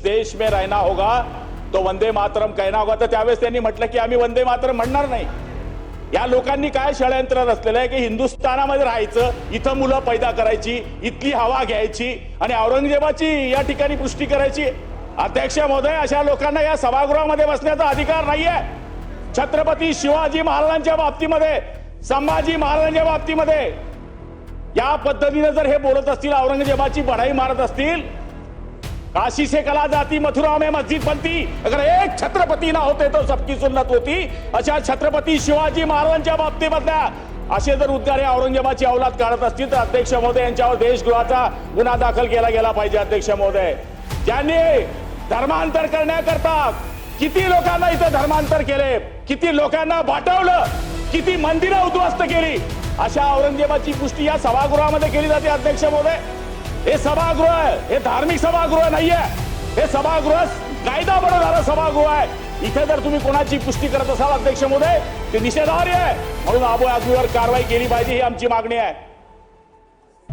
देश में रहना होगा तो वंदे मातरम कहना होगा। तर त्यावेळेस त्यांनी म्हटलं की आम्ही वंदे मातरम म्हणणार नाही। या लोकांनी काय षडयंत्र रचलेलं आहे की हिंदुस्थानामध्ये राहायचं, इथं मुलं पैदा करायची, इथली हवा घ्यायची आणि औरंगजेबाची या ठिकाणी पुष्टी करायची। अध्यक्ष महोदय, अशा लोकांना या सभागृहामध्ये बसण्याचा अधिकार नाहीये। छत्रपती शिवाजी महाराजांच्या बाबतीमध्ये, संभाजी महाराजांच्या बाबतीमध्ये या पद्धतीने जर हे बोलत असतील, औरंगजेबाची बढाई मारत असतील, काशी से कला जाती मथुरा में मस्जिद बनती, अगर एक छत्रपती ना होते तो सबकी सुन्नत होती, अशा छत्रपती शिवाजी महाराजांच्या बाबतीमधल्या असे जर उद्गारे औरंगजेबाची औलाद काढत असतील तर अध्यक्ष महोदय यांच्यावर देशद्रोहाचा गुन्हा दाखल केला गेला पाहिजे। अध्यक्ष महोदय, ज्यांनी धर्मांतर करण्याकरता किती लोकांना इथं धर्मांतर केले, किती लोकांना वाटवलं, किती मंदिरं उद्ध्वस्त केली, अशा औरंगजेबाची पुष्टी या सभागृहामध्ये केली जाते। अध्यक्ष महोदय, हे सभागृह आहे, हे धार्मिक सभागृह नाहीये, हे सभागृह कायदा बनवणारं सभागृह आहे। इथे जर तुम्ही कोणाची पुष्टी करत असाल अध्यक्ष महोदय, ते निषेधार्ह आहे, म्हणून अबू आझमीवर कारवाई केली पाहिजे ही आमची मागणी आहे।